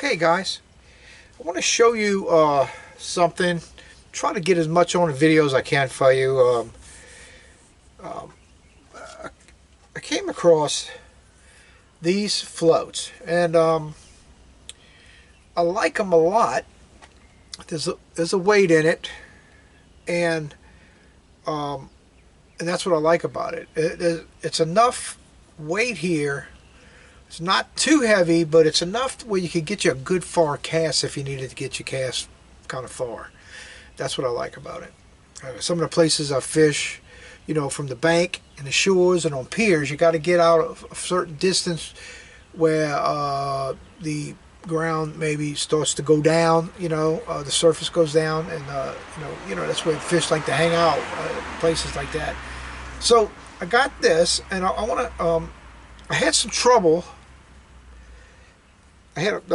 Okay guys, I want to show you something. Try to get as much on the video as I can for you. I came across these floats and I like them a lot. There's a weight in it, and that's what I like about it. It's enough weight here. It's not too heavy, but it's enough where you can get you a good far cast if you needed to get your cast kind of far. That's what I like about it. Some of the places I fish, you know, from the bank and the shores and on piers, you got to get out of a certain distance where the ground maybe starts to go down. You know, the surface goes down, and you know that's where fish like to hang out. Places like that. So I got this, and I want to. I had some trouble. I had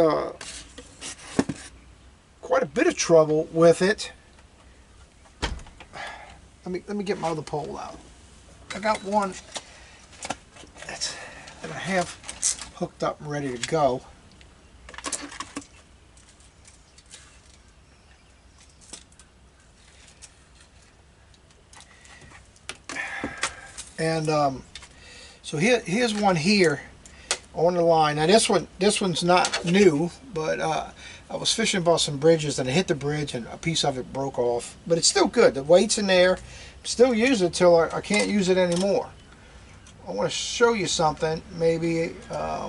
quite a bit of trouble with it. Let me get my other pole out. I got one that I have hooked up and ready to go. And so here's one here on the line. Now this one's not new, but I was fishing by some bridges and I hit the bridge and a piece of it broke off. But it's still good. The weight's in there. Still use it till I can't use it anymore. I want to show you something maybe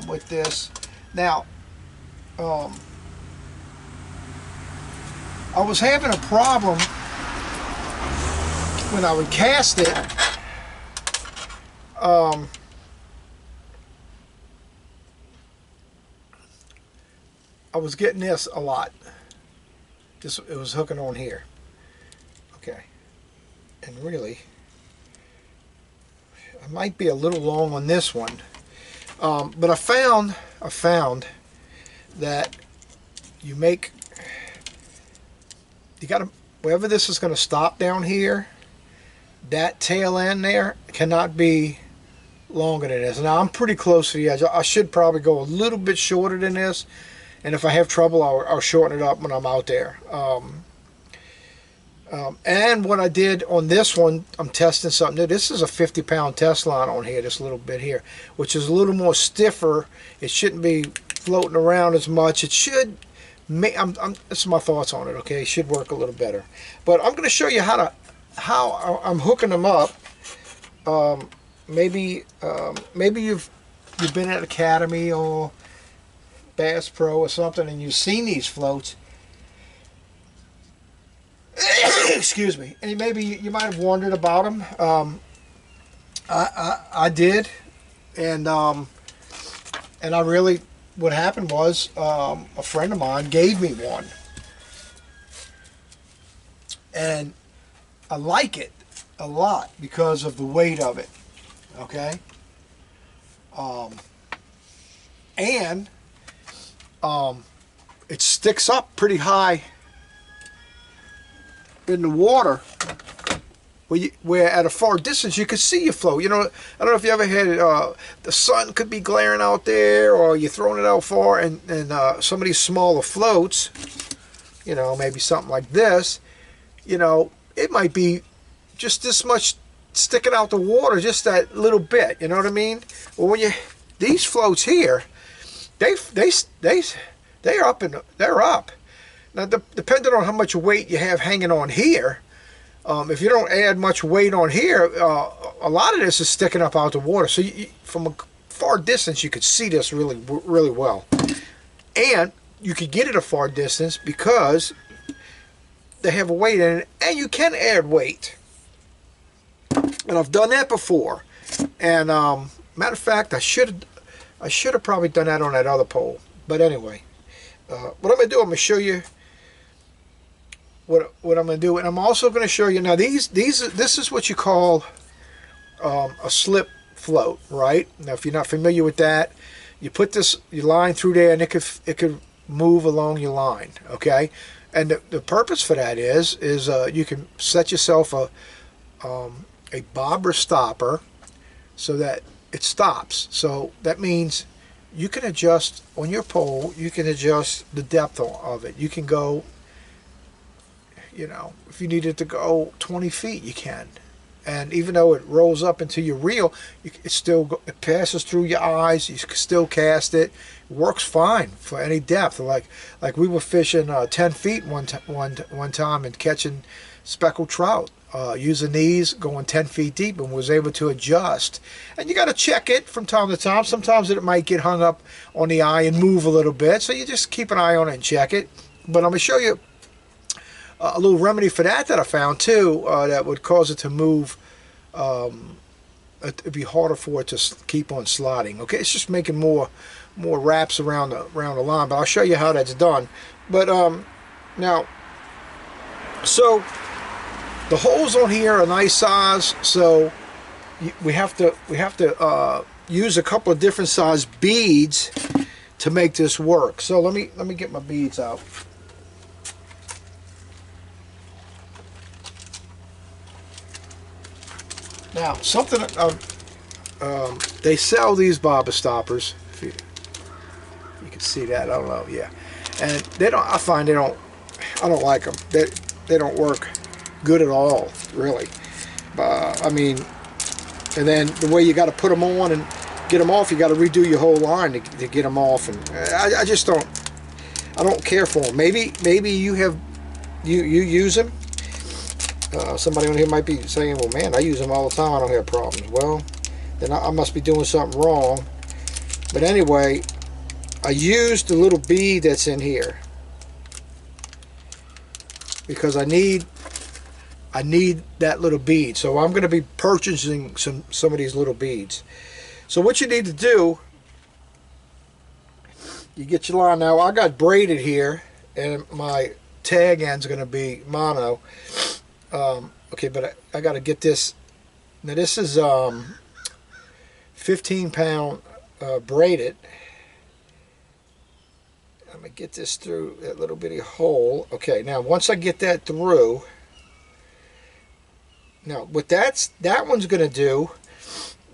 with this. Now, I was having a problem when I would cast it. I was getting this a lot. It was hooking on here. Okay. And really, I might be a little long on this one. But I found that you gotta, wherever this is going to stop down here, that tail end there cannot be longer than this. Now I'm pretty close to the edge. I should probably go a little bit shorter than this, and if I have trouble, I'll shorten it up when I'm out there. And what I did on this one, I'm testing something new. This is a 50-pound test line on here, this little bit here, which is a little more stiffer. It shouldn't be floating around as much. It should. That's my thoughts on it. Okay, it should work a little better. But I'm going to show you how I'm hooking them up. Maybe you've been at Academy or Bass Pro or something, and you've seen these floats. Excuse me. And maybe you might have wondered about them. I did, and I really, what happened was a friend of mine gave me one, and I like it a lot because of the weight of it. Okay. And it sticks up pretty high in the water, where at a far distance you could see your float. You know, I don't know if you ever had the sun could be glaring out there, or you're throwing it out far, and some of these smaller floats, you know, maybe something like this, you know, it might be just this much sticking out the water, just that little bit. You know what I mean? Well, when these floats here, they're up. Now, depending on how much weight you have hanging on here, if you don't add much weight on here, a lot of this is sticking up out the water. So from a far distance, you could see this really, really well. And you could get it a far distance because they have a weight in it, and you can add weight. And I've done that before. And matter of fact, I should have probably done that on that other pole. But anyway, what I'm going to do, I'm going to show you what I'm going to do, and I'm also going to show you now. This is what you call a slip float, right? Now, if you're not familiar with that, you put your line through there, and it could move along your line. Okay, and the purpose for that is you can set yourself a bobber stopper so that it stops. So that means you can adjust on your pole. You can adjust the depth of it. You can go, you know, if you needed to go 20 feet, you can. And even though it rolls up into your reel, it passes through your eyes. You can still cast it. It works fine for any depth. Like we were fishing 10 feet one time and catching speckled trout, using these, going 10 feet deep, and was able to adjust. And you got to check it from time to time. Sometimes it might get hung up on the eye and move a little bit, so you just keep an eye on it and check it. But I'm going to show you a little remedy for that I found too, that would cause it to move. It'd be harder for it to keep on sliding. Okay, it's just making more wraps around the line. But I'll show you how that's done. But now, so the holes on here are nice size. So we have to use a couple of different size beads to make this work. So let me get my beads out. Now, something they sell these bobber stoppers. If you can see that, I don't know, yeah. And they don't. I find they don't. I don't like them. They don't work good at all, really. I mean, and then the way you got to put them on and get them off, you got to redo your whole line to get them off. And I just don't. I don't care for them. Maybe you use them. Somebody on here might be saying, well, man, I use them all the time, I don't have problems. Well, then I must be doing something wrong. But anyway, I used the little bead that's in here because I need that little bead. So I'm going to be purchasing some of these little beads. So what you need to do, you get your line. Now I got braided here, and my tag end's going to be mono. Okay, but I got to get this. Now this is 15-pound braided. I'm going to get this through that little bitty hole. Okay, now once I get that through, now what that one's going to do,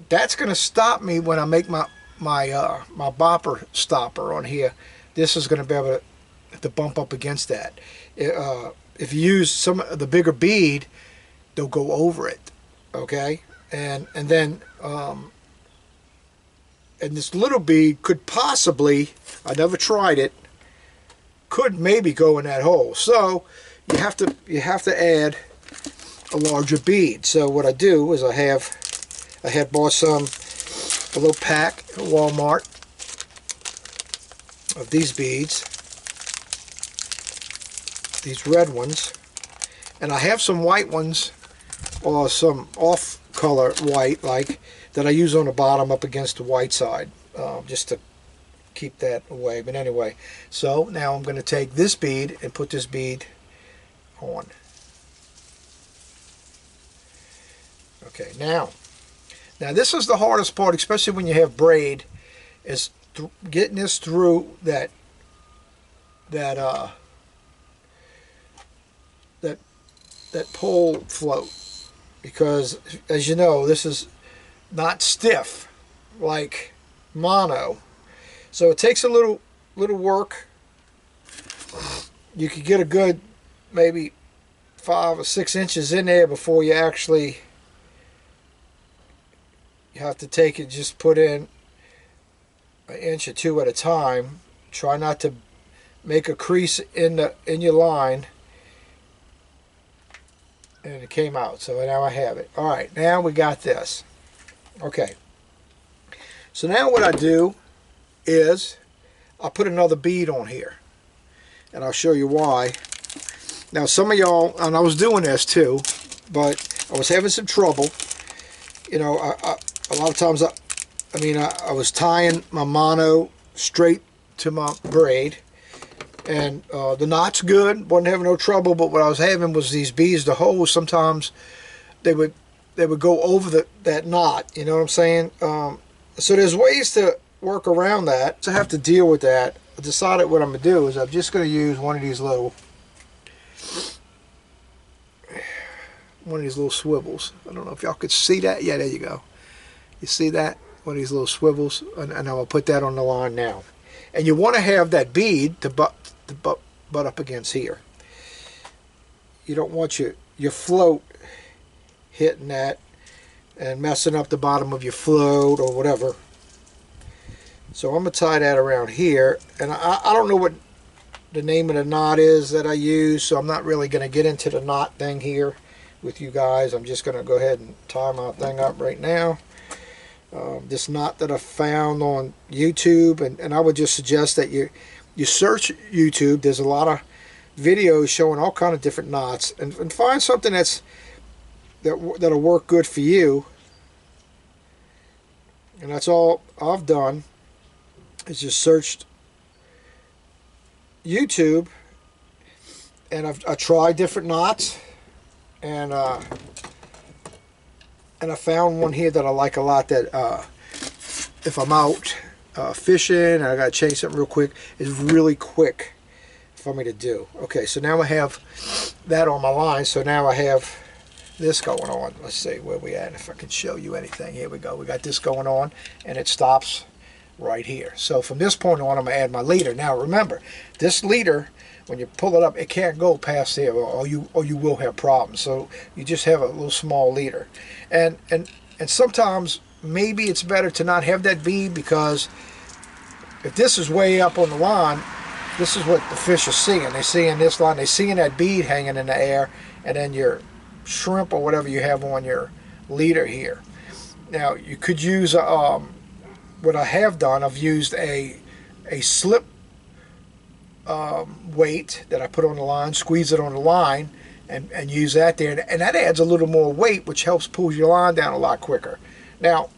that's going to stop me when I make my bopper stopper on here. This is going to be able to bump up against that. If you use some of the bigger bead, they'll go over it, okay? And then and this little bead could possibly, I never tried it, could maybe go in that hole. So you have to add a larger bead. So what I do is I had bought a little pack at Walmart of these beads. These red ones, and I have some white ones or some off color white like that I use on the bottom up against the white side, just to keep that away. But anyway, so now I'm going to take this bead and put this bead on. Okay, now this is the hardest part, especially when you have braid, is getting this through that pole float, because as you know, this is not stiff like mono, so it takes a little work. You could get a good maybe 5 or 6 inches in there before you actually have to take it, just put in an inch or 2 at a time. Try not to make a crease in your line. And it came out, so now I have it. All right, now we got this. Okay, so now what I do is I put another bead on here, and I'll show you why. Now some of y'all, and I was doing this too, but I was having some trouble. You know, a lot of times I was tying my mono straight to my braid, and the knot's good, wasn't having no trouble. But what I was having was these beads, the holes, sometimes they would go over that knot, you know what I'm saying? So there's ways to work around that. So I have to deal with that. I decided what I'm going to do is I'm just going to use one of these little swivels. I don't know if y'all could see that. Yeah, there you go. You see that? one of these little swivels, and I'm going to put that on the line now. And you want to have that bead to butt up against here. You don't want your float hitting that and messing up the bottom of your float or whatever. So I'm going to tie that around here. And I don't know what the name of the knot is that I use, so I'm not really going to get into the knot thing here with you guys. I'm just going to go ahead and tie my thing up right now. This knot that I found on YouTube, and I would just suggest that you search YouTube. There's a lot of videos showing all kind of different knots, and find something that'll work good for you. And that's all I've done, is just searched YouTube, and I tried different knots, and I found one here that I like a lot, that if I'm out fishing and I gotta change something real quick, is really quick for me to do. Okay, so now I have that on my line, so now I have this going on. Let's see where we at, if I can show you anything. Here we go. We got this going on, and it stops right here. So from this point on, I'm going to add my leader. Now remember, this leader, when you pull it up, it can't go past there, or you will have problems. So you just have a little small leader. And sometimes maybe it's better to not have that bead, because if this is way up on the line, this is what the fish are seeing. They're seeing this line, they're seeing that bead hanging in the air, and then your shrimp or whatever you have on your leader here. Now you could use what I have done, I've used a slip weight that I put on the line, squeeze it on the line, and use that there, and that adds a little more weight, which helps pull your line down a lot quicker. Now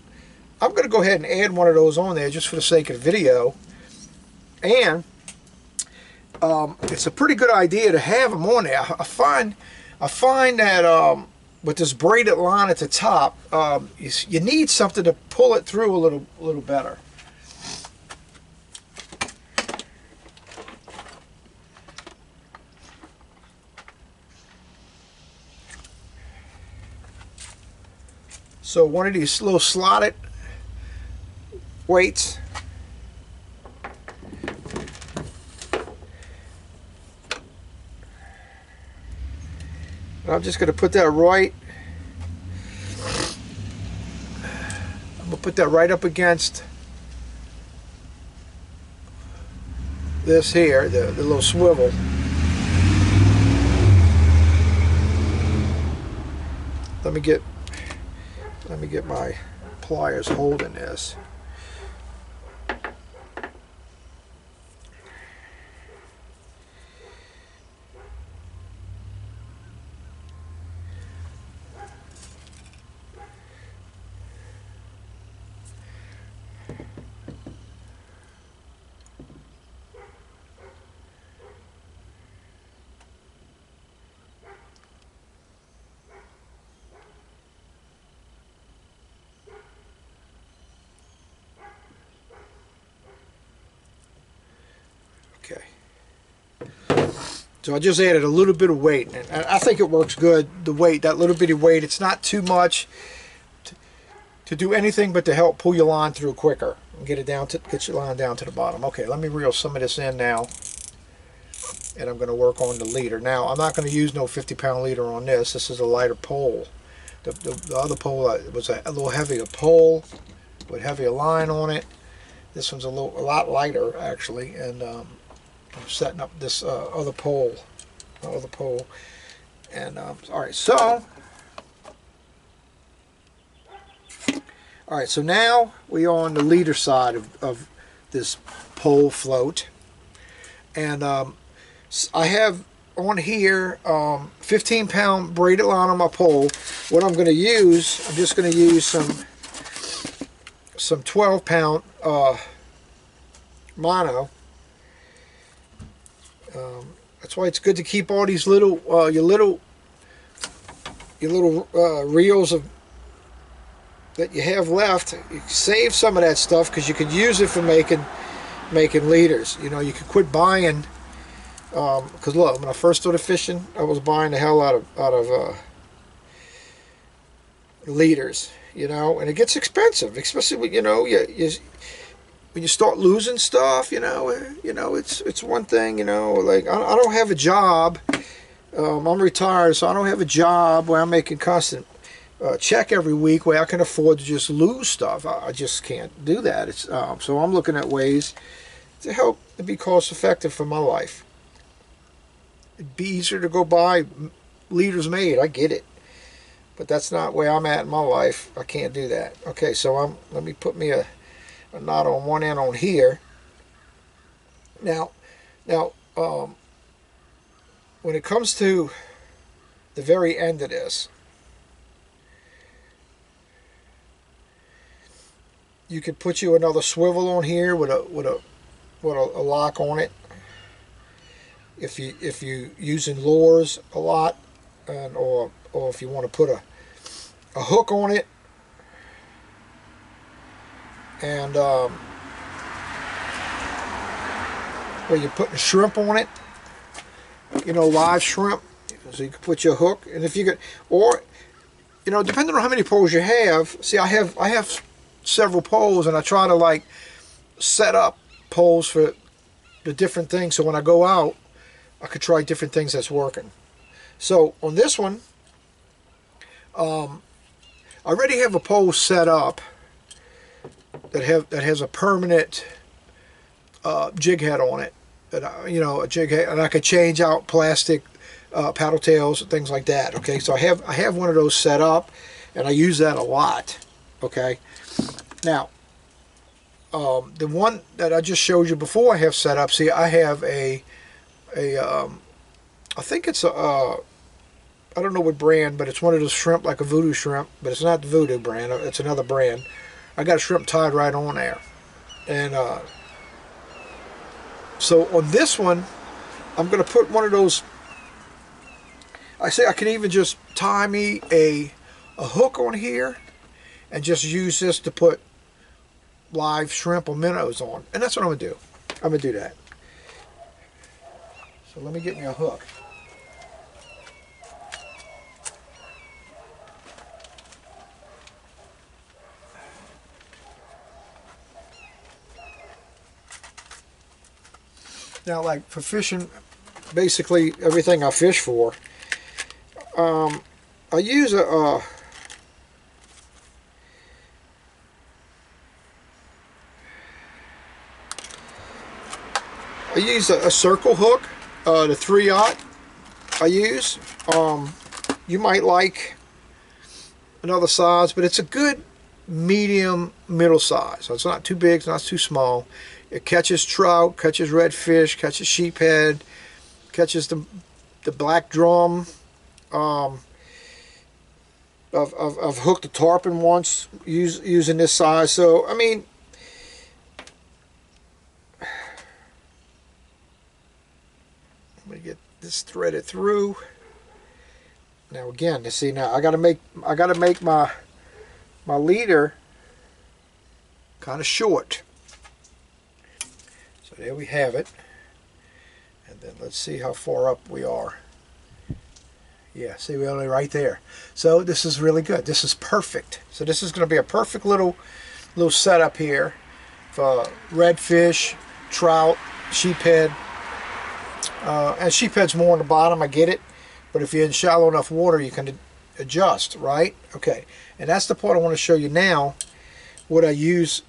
I'm going to go ahead and add one of those on there just for the sake of the video, and it's a pretty good idea to have them on there. I find that with this braided line at the top, you need something to pull it through a little better. So one of these little slotted weights, I'm just going to put that right, I'm going to put that right up against this here, the little swivel. Let me get my pliers holding this. Okay. So I just added a little bit of weight, and I think it works good. The weight, that little bitty weight, it's not too much to do anything but to help pull your line through quicker and get your line down to the bottom. Okay, let me reel some of this in now, and I'm going to work on the leader. Now I'm not going to use no 50-pound leader on this. This is a lighter pole. The other pole was a little heavier pole with heavier line on it. This one's a lot lighter actually, and I'm setting up this other pole, and all right. So now we're on the leader side of this pole float, and I have on here 15-pound braided line on my pole. What I'm going to use, I'm just going to use some 12-pound mono. That's why it's good to keep all these little your little reels that you have left. You save some of that stuff, because you could use it for making leaders. You know, you could quit buying, because look, when I first started fishing, I was buying the hell out of leaders. you know, and it gets expensive, especially when, you know, when you start losing stuff, you know, it's one thing, you know, like I don't have a job. I'm retired, so I don't have a job where I'm making constant check every week where I can afford to just lose stuff. I just can't do that. It's so I'm looking at ways to help it be cost effective for my life. It'd be easier to go buy Leaders Made. I get it, but that's not where I'm at in my life. I can't do that. Okay, so let me put me a knot on one end on here. Now, when it comes to the very end of this, you could put you another swivel on here with a lock on it. If you using lures a lot, and or if you want to put a hook on it, and where you're putting shrimp on it, you know, live shrimp, so you can put your hook, and if you could, or you know, depending on how many poles you have. See, I have several poles, and I try to like set up poles for the different things, so when I go out, I could try different things that's working. So on this one, I already have a pole set up that has a permanent jig head on it. You know, a jig head, and I could change out plastic paddle tails and things like that. Okay, so I have one of those set up, and I use that a lot. Okay, now the one that I just showed you before I have set up. See, I have I think it's I don't know what brand, but it's one of those shrimp, like a voodoo shrimp, but it's not the voodoo brand. It's another brand. I got a shrimp tied right on there, and so on this one, I'm going to put one of those. I say I can even just tie me a hook on here, and just use this to put live shrimp or minnows on, and that's what I'm going to do. I'm going to do that. So let me get me a hook. Now, like for fishing, basically everything I fish for, I use I use a circle hook, the 3/0 I use. You might like another size, but it's a good medium middle size. So it's not too big, it's not too small. It catches trout, catches redfish, catches sheephead, catches the black drum. I've hooked a tarpon once using this size. So I mean, I'm gonna get this threaded through. Now again, you see, now I gotta make my leader kind of short. So there we have it. And then let's see how far up we are. Yeah, see, we're only right there. So this is really good. This is perfect. So this is going to be a perfect little setup here for redfish, trout, sheephead. And sheephead's more on the bottom, I get it. But if you're in shallow enough water, you can adjust, right? Okay, and that's the part I want to show you now, what I use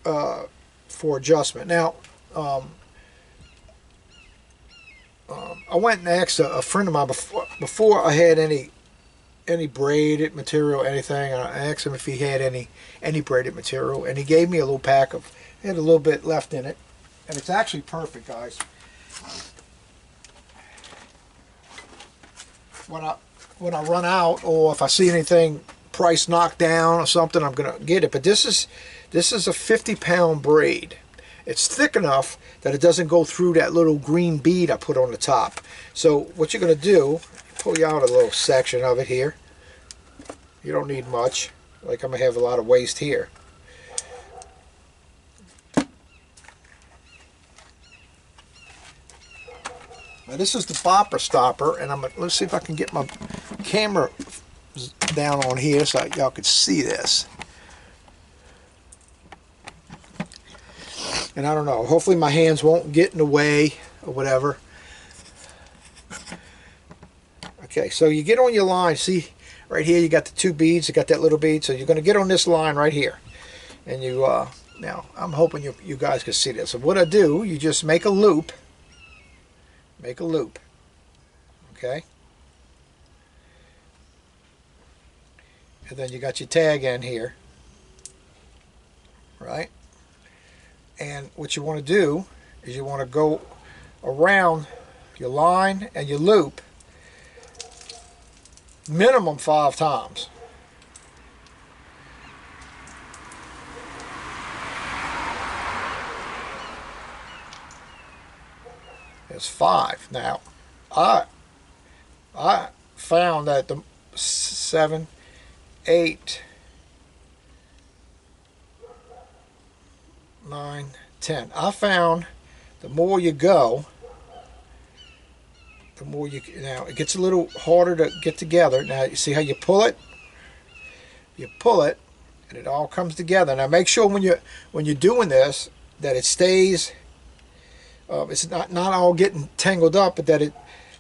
for adjustment. Now, I went and asked a friend of mine before I had any braided material, anything. I asked him if he had any braided material, and he gave me a little pack of. It had a little bit left in it, and it's actually perfect, guys. When I run out, or if I see anything price knocked down or something, I'm gonna get it. But this is a 50-pound braid. It's thick enough that it doesn't go through that little green bead I put on the top. So what you're going to do, pull you out a little section of it here. You don't need much. Like I'm going to have a lot of waste here. Now this is the bopper stopper, and let's see if I can get my camera down on here so y'all can see this. And I don't know, hopefully my hands won't get in the way or whatever. Okay, so you get on your line. See, right here you got the 2 beads. You got that little bead. So you're going to get on this line right here. And you, now, I'm hoping you guys can see this. So what I do, you just make a loop. Make a loop. Okay? And then you got your tag in here. Right? And what you want to do is you want to go around your line and your loop minimum 5 times. It's 5. Now, I found that the 7, 8, 9, 10. I found the more you go, the more you, now it gets a little harder to get together. Now you see how you pull it? You pull it and it all comes together. Now make sure when you're doing this that it stays, it's not all getting tangled up, but that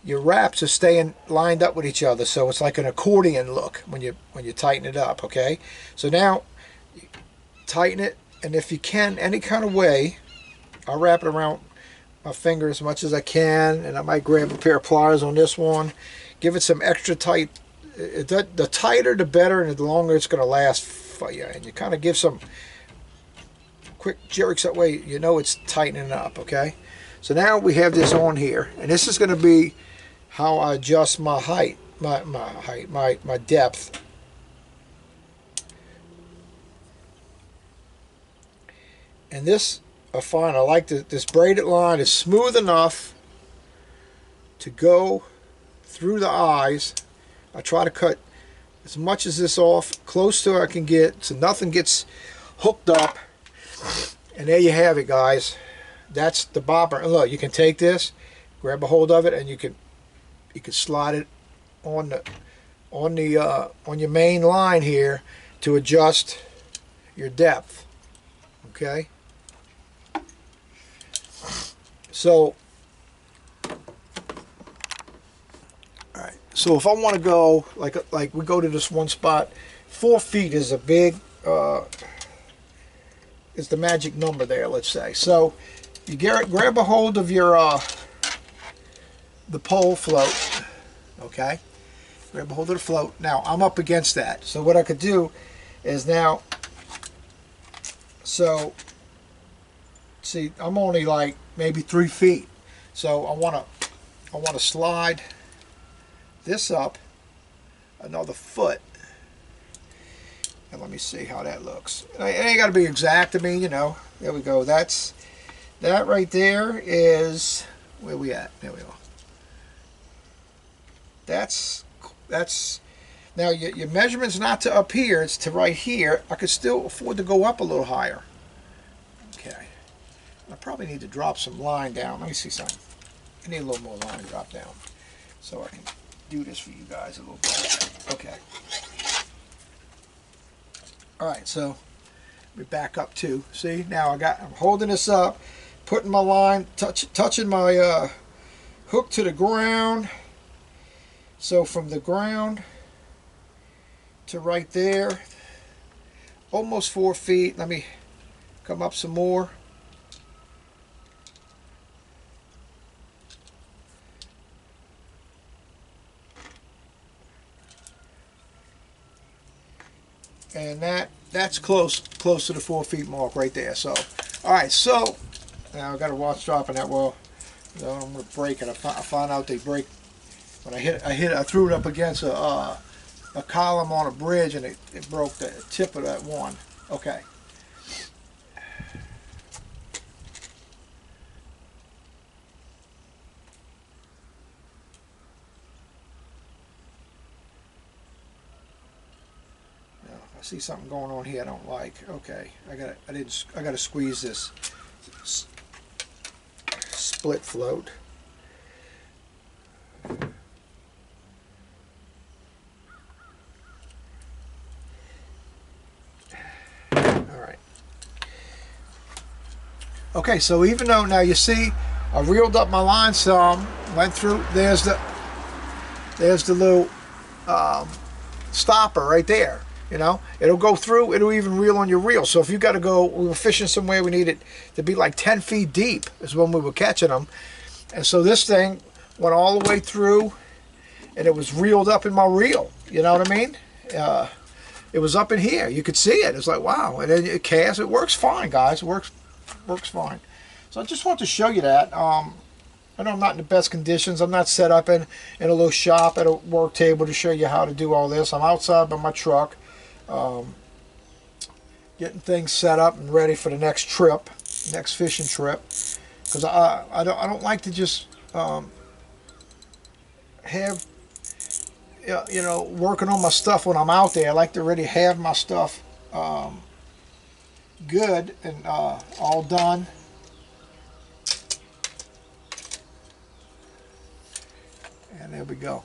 your wraps are staying lined up with each other, so it's like an accordion look when you tighten it up. Okay, so now tighten it, and if you can, any kind of way, I'll wrap it around my finger as much as I can, and I might grab a pair of pliers on this one, give it some extra tight. The tighter the better, and the longer it's going to last for you. And you kind of give some quick jerks, that way you know it's tightening up. Okay, so now we have this on here, and this is going to be how I adjust my height, my depth. And this, I find I like this braided line is smooth enough to go through the eyes. I try to cut as much as this off, close to I can get, so nothing gets hooked up. And there you have it, guys. That's the bobber. And look, you can take this, grab a hold of it, and you can slide it on your main line here to adjust your depth. Okay. So, all right. So if I want to go like we go to this one spot, 4 feet is a big is the magic number there. Let's say. So you grab a hold of your the pole float. Okay. Grab a hold of the float. Now I'm up against that. So what I could do is now. So. See, I'm only like maybe 3 feet, so I want to slide this up another foot, and let me see how that looks. It ain't got to be exact. I mean, you know, there we go. That right there is where we at. There we go. That's now your measurement's not to up here; it's to right here. I could still afford to go up a little higher. Okay. I probably need to drop some line down. Let me see something. I need a little more line drop down so I can do this for you guys a little bit. Okay. Alright, so let me back up too. See, now I'm holding this up, putting my line, touching my hook to the ground. So from the ground to right there, almost 4 feet. Let me come up some more. And that's close to the 4 feet mark right there. So, all right. So now I got to watch dropping that. Well, I'm gonna break it. I found out they break when I threw it up against a column on a bridge, and it broke the tip of that one. Okay. I see something going on here I don't like. Okay, I gotta squeeze this split float. All right. Okay, so even though now you see I reeled up my line some, went through, there's the little stopper right there. You know, it'll go through, it'll even reel on your reel. So if you got to go, we were fishing somewhere, we needed to be like 10 feet deep is when we were catching them. And so this thing went all the way through and it was reeled up in my reel. You know what I mean? It was up in here. You could see it. It's like, wow. And then it casts. It works fine, guys. It works fine. So I just want to show you that. I know I'm not in the best conditions. I'm not set up in a little shop at a work table to show you how to do all this. I'm outside by my truck. Getting things set up and ready for the next trip, next fishing trip, because I don't like to just have you know, working on my stuff when I'm out there. I like to already have my stuff good and all done. And there we go.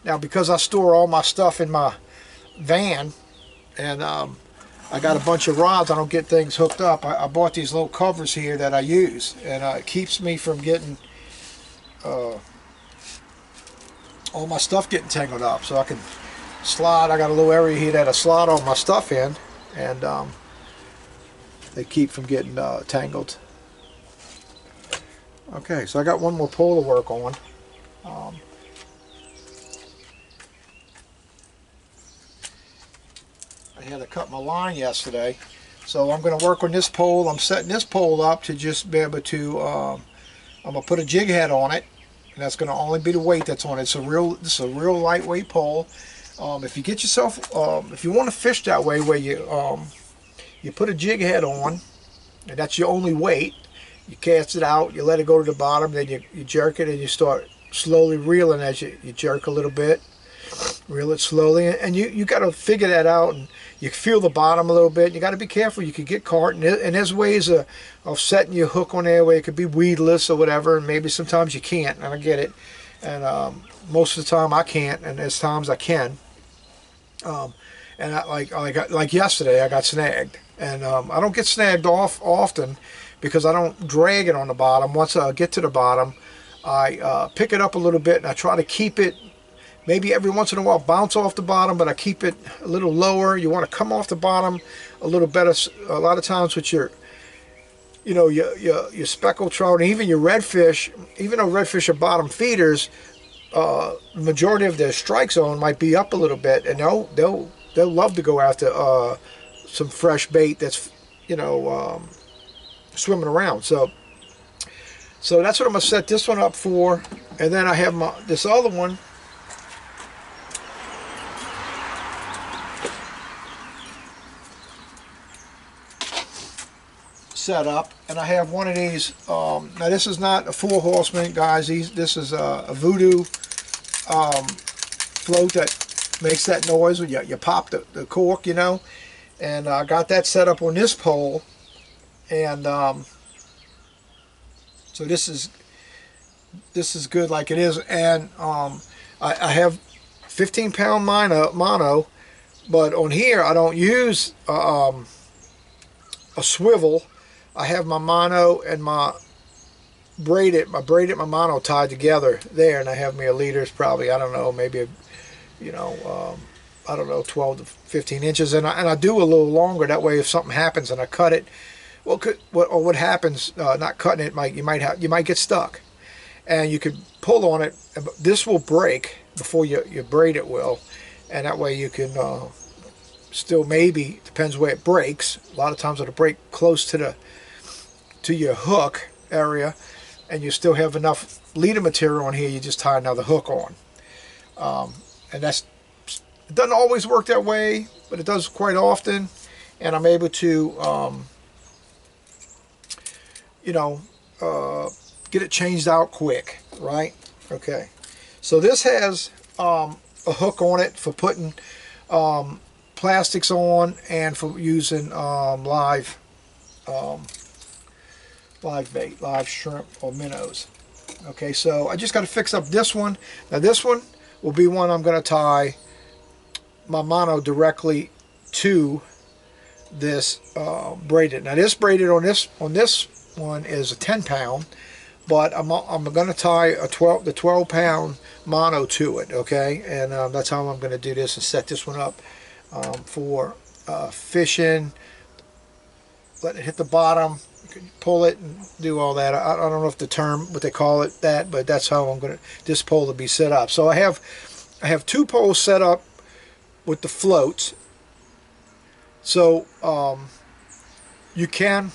Now because I store all my stuff in my van, and I got a bunch of rods, I don't get things hooked up. I bought these little covers here that I use, and it keeps me from getting all my stuff getting tangled up. So I can slide, I got a little area here that I slide all my stuff in, and they keep from getting tangled. Okay, so I got one more pole to work on. I had to cut my line yesterday, so I'm going to work on this pole. I'm setting this pole up to just be able to, I'm going to put a jig head on it, and that's going to only be the weight that's on it. It's a real lightweight pole. If you get yourself, if you want to fish that way, where you put a jig head on, and that's your only weight, you cast it out, you let it go to the bottom, then you jerk it, and you start slowly reeling as you jerk a little bit. Reel it slowly, and you got to figure that out, and you feel the bottom a little bit. You got to be careful. You could get caught, and there's ways of setting your hook on there where it could be weedless or whatever, and maybe sometimes you can't, and I get it, and most of the time I can't, and there's times I can. And like yesterday I got snagged, and I don't get snagged off often because I don't drag it on the bottom. Once I get to the bottom, I pick it up a little bit, and I try to keep it. Maybe every once in a while bounce off the bottom, but I keep it a little lower. You want to come off the bottom a little better. A lot of times with your, you know, your speckled trout, and even your redfish, even though redfish are bottom feeders, the majority of their strike zone might be up a little bit, and they'll love to go after some fresh bait that's, you know, swimming around. So that's what I'm gonna set this one up for, and then I have this other one. Set up, and I have one of these. Now this is not a Four Horsemen, guys. This is a voodoo float that makes that noise when you pop the cork, you know. And I got that set up on this pole, and so this is good like it is. And I have 15-pound mono, but on here I don't use a swivel. I have my mono and my braided mono tied together there, and I have me a leader's probably, I don't know, maybe, you know, I don't know, 12 to 15 inches, and I do a little longer. That way, if something happens and I cut it, well, what happens? Not cutting it, you might get stuck, and you could pull on it. This will break before you braid it will, and that way you can still, maybe depends where it breaks. A lot of times it'll break close to your hook area, and you still have enough leader material on here. You just tie another hook on, and it doesn't always work that way, but it does quite often, and I'm able to you know, get it changed out quick, right? Okay, so this has a hook on it for putting plastics on, and for using live bait, live shrimp or minnows. Okay, so I just got to fix up this one. Now this one will be one I'm going to tie my mono directly to this braided. Now this braided on this one is a 10-pound, but I'm going to tie the 12-pound mono to it, okay? And that's how I'm going to do this and set this one up for fishing. Let it hit the bottom, you can pull it and do all that. I don't know if the term, what they call it, that, but that's how I'm going to, this pole to be set up. So I have 2 poles set up with the floats. So you can,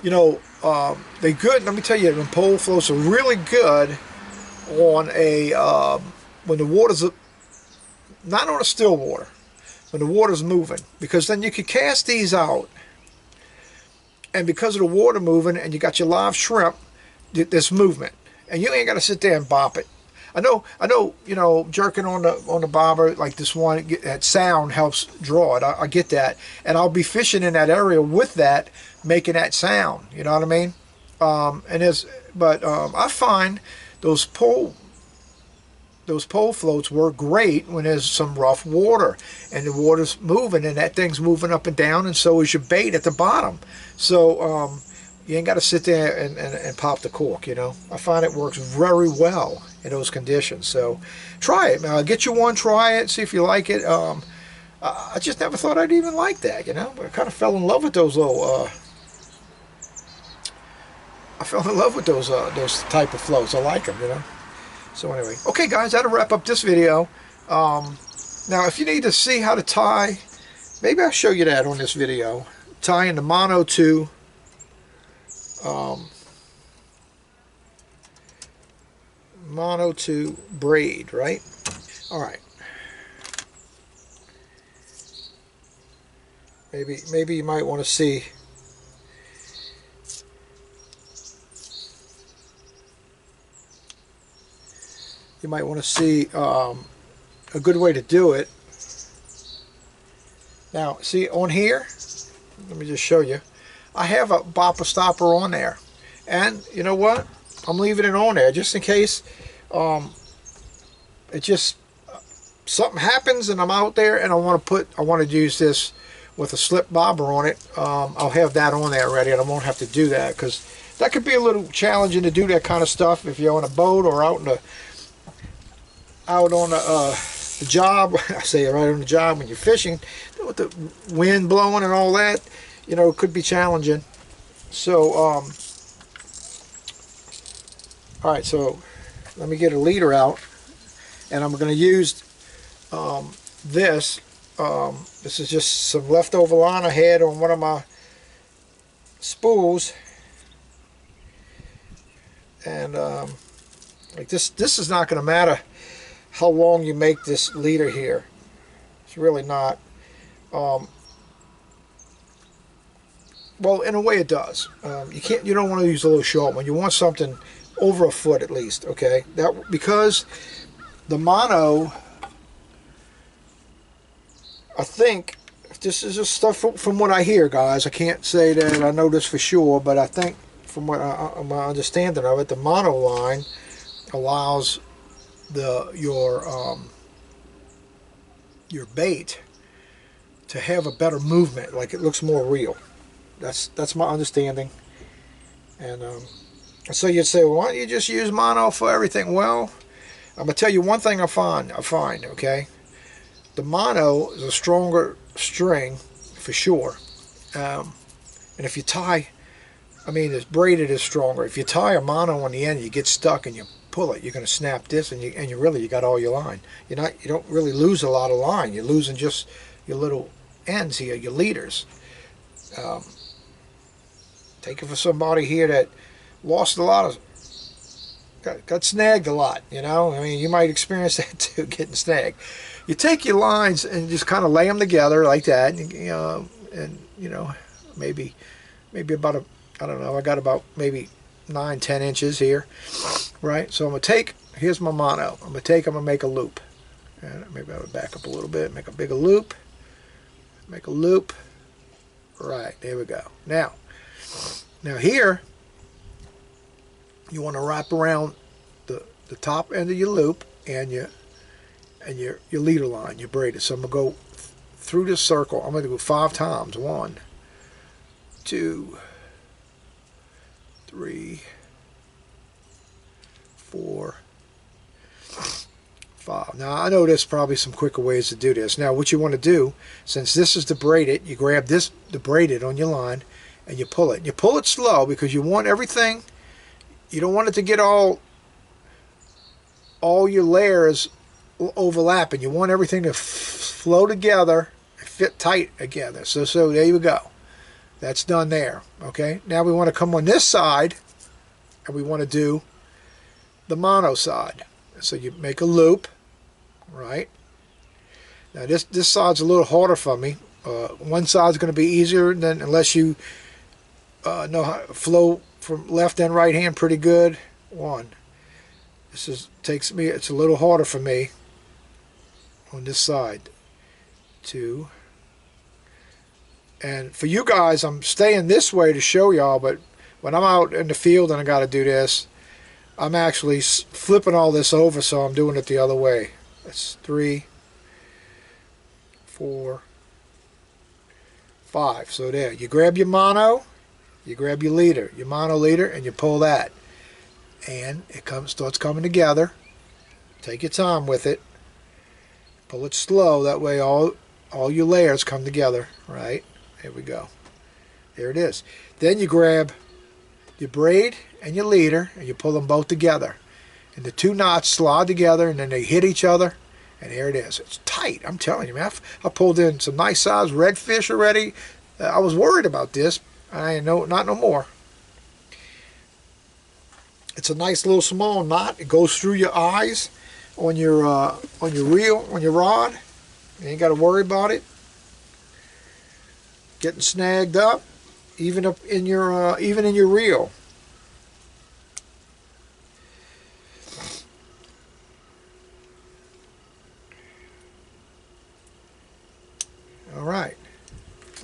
you know, they good. Let me tell you, the pole floats are really good on a when the water's not on a still water, when the water's moving, because then you can cast these out, and because of the water moving and you got your live shrimp, there's movement, and you ain't got to sit there and bop it. I know, you know, jerking on the bobber like this one, that sound helps draw it. I get that, and I'll be fishing in that area with that, making that sound. You know what I mean? I find those pole floats work great when there's some rough water and the water's moving and that thing's moving up and down, and so is your bait at the bottom. So you ain't got to sit there and pop the cork, you know. I find it works very well in those conditions. So try it. Get you one, try it, see if you like it. I just never thought I'd even like that, you know. I kind of fell in love with those little those type of floats. I like them, you know. So anyway, okay guys, that'll wrap up this video. Now if you need to see how to tie, maybe I'll show you that on this video, tying the mono to braid, right? All right. Maybe you might want to see. You might want to see a good way to do it. Now, see on here, let me just show you. I have a bopper stopper on there, and you know what? I'm leaving it on there just in case it just something happens and I'm out there and I want to use this with a slip bobber on it. I'll have that on there already, and I won't have to do that, because that could be a little challenging to do that kind of stuff if you're on a boat or out on the job. I say right on the job when you're fishing, with the wind blowing and all that, you know, it could be challenging. So all right, so let me get a leader out, and I'm going to use this. This is just some leftover line I had on one of my spools, and like this is not going to matter how long you make this leader here. It's really not. Well, in a way it does. You don't want to use a little short one. You want something over a foot at least, okay? That, because the mono, I think, this is just stuff from what I hear, guys. I can't say that I know this for sure, but I think from what my understanding of it, the mono line allows your bait to have a better movement, like it looks more real. That's my understanding. And so you'd say, well, why don't you just use mono for everything? Well, I'm gonna tell you one thing I find, okay? The mono is a stronger string for sure, and if you tie, I mean, this braided is stronger. If you tie a mono on the end, you get stuck and you pull it, you're going to snap this, and you got all your line. You don't really lose a lot of line. You're losing just your little ends here, your leaders. Take it for somebody here that lost a lot of, got snagged a lot, you know. I mean, you might experience that too, getting snagged. You take your lines and just kind of lay them together like that, and you know, maybe about I don't know, I got about maybe 9-10 inches here, right? So I'm gonna take, here's my mono. I'm gonna make a loop, and maybe I'll back up a little bit, make a bigger loop, make a loop. Right, there we go. Now here, you want to wrap around the top end of your loop and your leader line, your braided. So I'm gonna go through this circle. I'm gonna go 5 times. 1, 2, 3, 4, 5. Now I know there's probably some quicker ways to do this. Now what you want to do, since this is the braided, you grab this, the braided on your line, and you pull it. You pull it slow because you want everything, you don't want it to get all your layers overlapping. You want everything to flow together and fit tight together. So there you go. That's done there. Okay, now we want to come on this side and we want to do the mono side. So you make a loop, right? Now this side's a little harder for me. One side's going to be easier than, unless you know how to flow from left and right hand pretty good. One. This takes me, it's a little harder for me on this side. 2. And for you guys, I'm staying this way to show y'all, but when I'm out in the field and I got to do this, I'm actually flipping all this over, so I'm doing it the other way. That's 3, 4, 5. So there, you grab your mono, you grab your leader, your mono leader, and you pull that. And it starts coming together. Take your time with it. Pull it slow, that way all your layers come together, right? There we go. There it is. Then you grab your braid and your leader and you pull them both together. And the 2 knots slide together and then they hit each other. And there it is. It's tight, I'm telling you, man. I pulled in some nice size redfish already. I was worried about this. I know, not no more. It's a nice little small knot. It goes through your eyes on your reel, on your rod. You ain't got to worry about it getting snagged up, even in your reel. All right.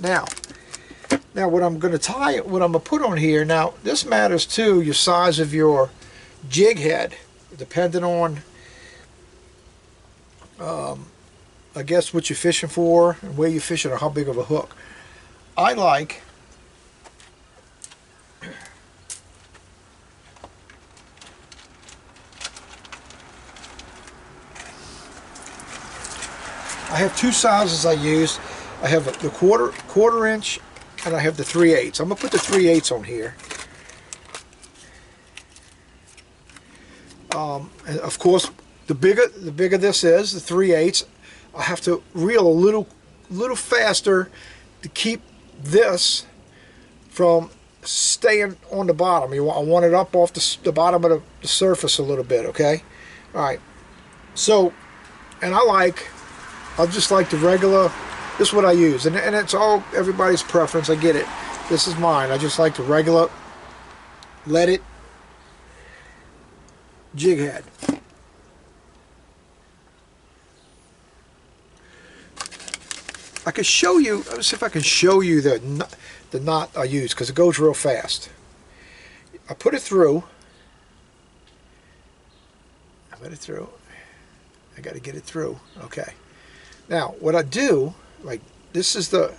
Now what I'm going to put on here, now this matters too, your size of your jig head, depending on I guess what you're fishing for and where you're fishing or how big of a hook. I have 2 sizes I use. I have the quarter inch and I have the 3/8. I'm gonna put the 3/8 on here. And of course, the bigger this is, the 3/8, I have to reel a little faster to keep this from staying on the bottom. I want it up off the bottom of the surface a little bit. Okay, all right. So, and I just like the regular. This is what I use, and it's all everybody's preference. I get it. This is mine. I just like the regular. Let it jig head. I could show you. Let's see if I can show you the knot I use, because it goes real fast. I put it through. I put it through. I got to get it through. Okay. Now what I do, like this is I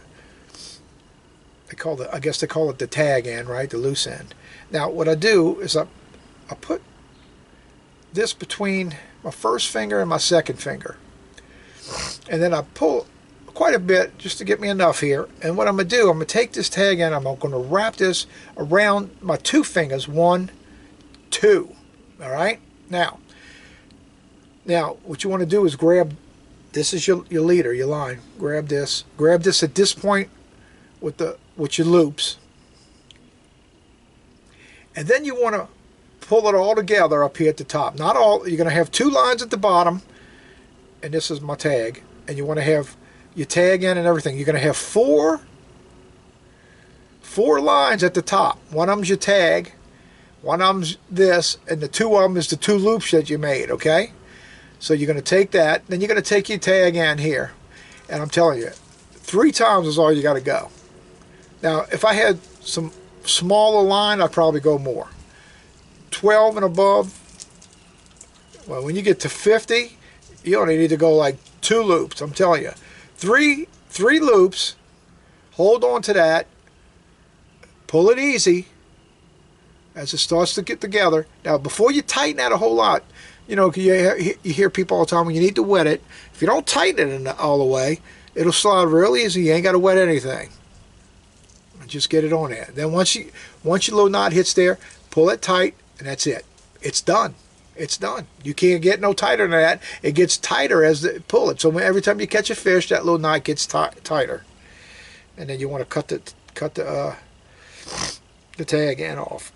guess they call it the tag end, right? The loose end. Now what I do is I put this between my first finger and my second finger, and then I pull quite a bit just to get me enough here. And what I'm going to do, I'm going to take this tag end, I'm going to wrap this around my 2 fingers, 1, 2. All right. Now what you want to do is grab, this is your leader, your line. Grab this at this point with your loops, and then you want to pull it all together up here at the top. Not all. You're going to have 2 lines at the bottom, and this is my tag, and you want to have your tag in and everything. You're going to have four lines at the top. One of them's your tag, one of them's this, and the 2 of them is the 2 loops that you made. Okay, so you're going to take that, then you're going to take your tag in here, and I'm telling you, 3 times is all you got to go. Now if I had some smaller line, I'd probably go more. 12 and above, well, when you get to 50, you only need to go like 2 loops. I'm telling you, three loops. Hold on to that, pull it easy, as it starts to get together. Now, before you tighten that a whole lot, you know, you hear people all the time when you need to wet it. If you don't tighten it all the way, it'll slide real easy. You ain't got to wet anything. Just get it on there. Then once your little knot hits there, pull it tight, and that's it. It's done. It's done. You can't get no tighter than that. It gets tighter as you pull it. So every time you catch a fish, that little knot gets tighter. And then you want to cut the tag end off.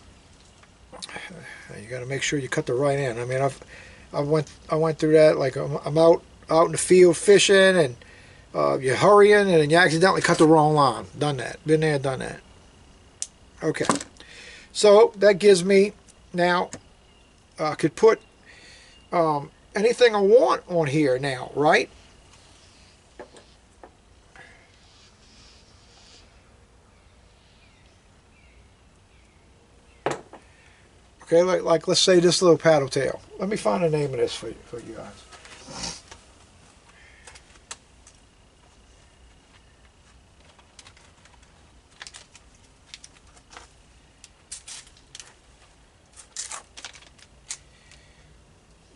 You got to make sure you cut the right end. I mean, I went through that. Like I'm out in the field fishing, and you're hurrying, and then you accidentally cut the wrong line. Done that. Been there, done that. Okay. So that gives me now. I could put anything I want on here now, right? Okay, like let's say this little paddle tail. Let me find the name of this for you guys.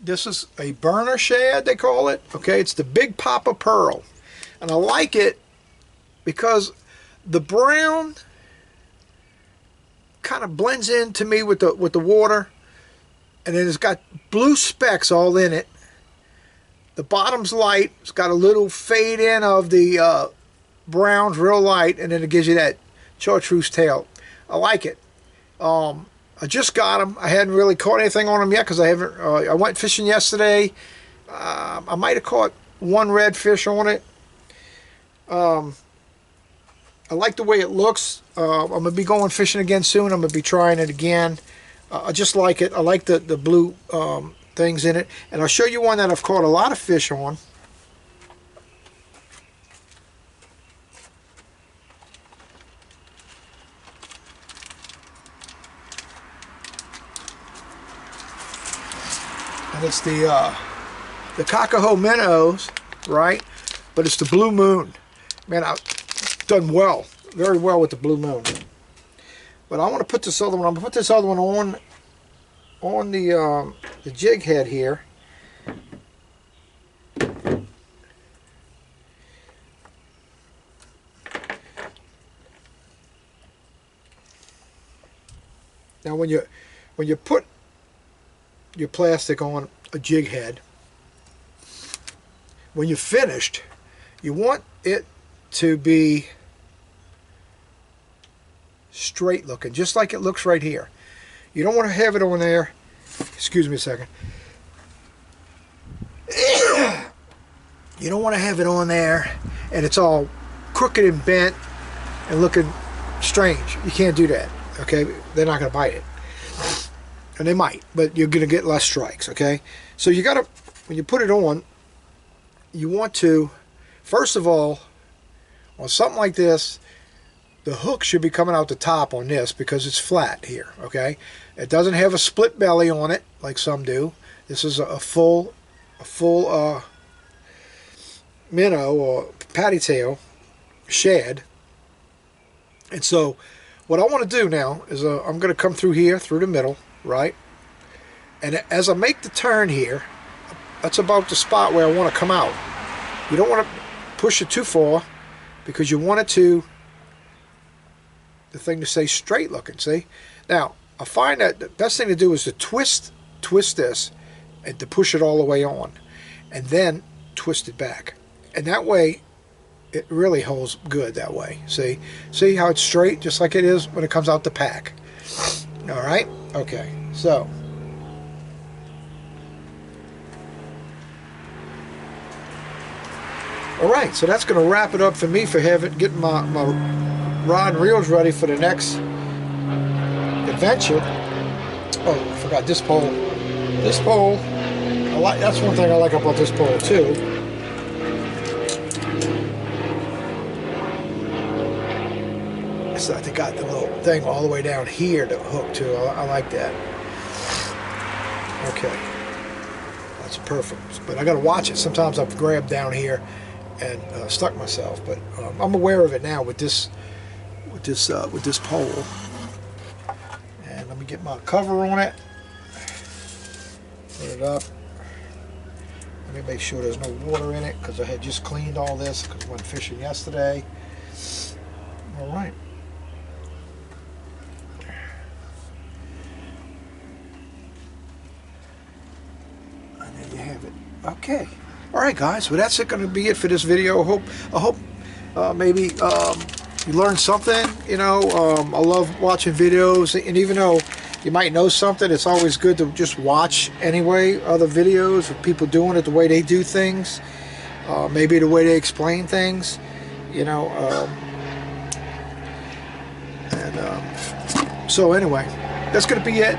This is a burner shad, they call it. Okay, it's the Big Papa Pearl. And I like it because the brown kind of blends in to me with the water. And then it's got blue specks all in it. The bottom's light. It's got a little fade in of the browns, real light. And then it gives you that chartreuse tail. I like it. I just got them. I hadn't really caught anything on them yet because I haven't. I went fishing yesterday. I might have caught one redfish on it. I like the way it looks. I'm going to be going fishing again soon. I'm going to be trying it again. I just like it. I like the blue things in it. And I'll show you one that I've caught a lot of fish on. And it's the Cockahoe minnows, right? But it's the Blue Moon. Man, I've done well, very well with the Blue Moon. But I want to put this other one. I'm gonna put this other one on the jig head here. Now, when you put your plastic on a jig head, when you're finished, you want it to be straight looking, just like it looks right here. You don't want to have it on there. Excuse me a second. You don't want to have it on there and it's all crooked and bent and looking strange. You can't do that. Okay, they're not going to bite it. And they might, but you're going to get less strikes, okay? So you got to, when you put it on, you want to, first of all, on something like this, the hook should be coming out the top on this because it's flat here, okay? It doesn't have a split belly on it like some do. This is a full minnow or patty tail shad. And so what I want to do now is I'm going to come through here, through the middle, right? And as I make the turn here, that's about the spot where I want to come out. You don't want to push it too far because you want the thing to stay straight looking, see? Now, I find that the best thing to do is to twist this and to push it all the way on and then twist it back. And that way, it really holds good that way, see? See how it's straight, just like it is when it comes out the pack. All right? Okay, so. All right, so that's going to wrap it up for me for getting my rod and reels ready for the next adventure. Oh, I forgot this pole. This pole, that's one thing I like about this pole too. So they got the little thing all the way down here to hook to. I like that. Okay, that's perfect. But I got to watch it. Sometimes I've grabbed down here and stuck myself. But I'm aware of it now with this pole. And let me me get my cover on it. Put it up. Let me make sure there's no water in it because I had just cleaned all this because I went fishing yesterday. All right. And there you have it. Okay. All right, guys. Well, that's going to be it for this video. I hope maybe you learned something. You know, I love watching videos, and even though you might know something, it's always good to just watch anyway, other videos of people doing it the way they do things, maybe the way they explain things, you know. So anyway, that's going to be it.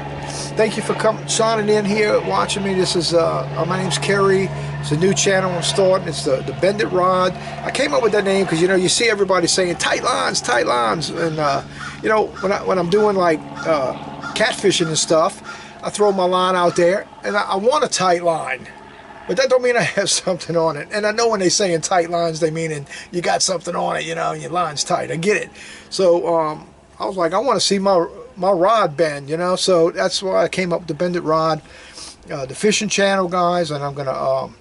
Thank you for signing in here, watching me. This is my name's Kerry. It's a new channel I'm starting. It's the Bend It Rod. I came up with that name because, you know, you see everybody saying tight lines, and you know, when I'm doing like catfishing and stuff, I throw my line out there, and I want a tight line, but that don't mean I have something on it. And I know when they saying tight lines, they mean you got something on it, you know, and your line's tight. I get it. So I was like, I want to see my rod bend, you know. So that's why I came up with the Bend It Rod, the fishing channel, guys. And I'm gonna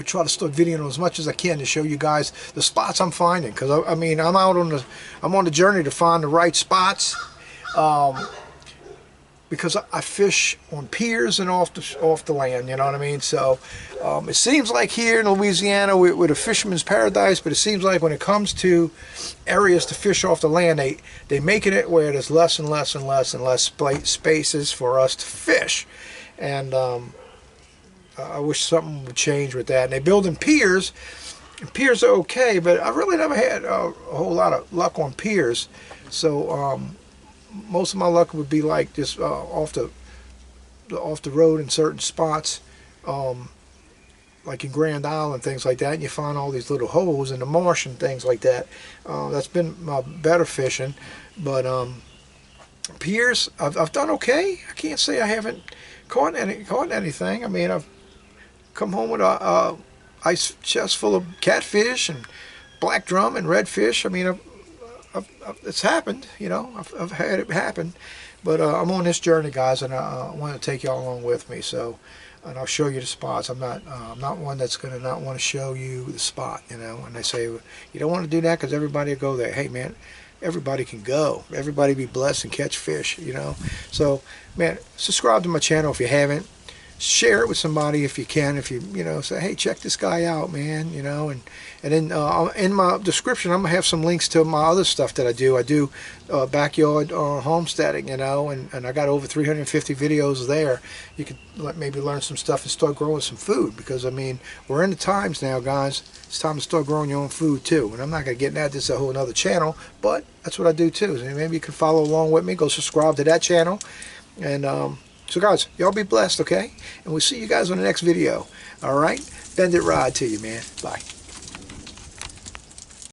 try to start videoing as much as I can to show you guys the spots I'm finding, because I mean I'm on the journey to find the right spots. Because I fish on piers and off the land, you know what I mean? So it seems like here in Louisiana we're a fisherman's paradise, but it seems like when it comes to areas to fish off the land, they making it where there's less and less and less and less spaces for us to fish. And I wish something would change with that. And they're building piers, and piers are okay, but I really never had a whole lot of luck on piers. So most of my luck would be like just off the road in certain spots, like in Grand Isle and things like that. And you find all these little holes in the marsh and things like that. That's been my better fishing. But piers, I've done okay. I can't say I haven't caught anything. I mean, I've come home with a ice chest full of catfish and black drum and redfish. I mean, it's happened, you know. I've had it happen, but I'm on this journey, guys, and I want to take y'all along with me. So, and I'll show you the spots. I'm not one that's gonna not want to show you the spot, you know. And they say you don't want to do that because everybody will go there. Hey, man, everybody can go. Everybody be blessed and catch fish, you know. So, man, subscribe to my channel if you haven't. Share it with somebody if you can. If you know, say, hey, check this guy out, man, you know. And then in my description, I'm gonna have some links to my other stuff that I do. I do backyard homesteading, you know, and I got over 350 videos there. You could maybe learn some stuff and start growing some food, because I mean, we're in the times now, guys. It's time to start growing your own food too. And I'm not gonna get into that. This is a whole other channel, but that's what I do too. So maybe you can follow along with me. Go subscribe to that channel, and so guys, y'all be blessed, okay? And we'll see you guys on the next video. All right? Bend it rod to you, man. Bye.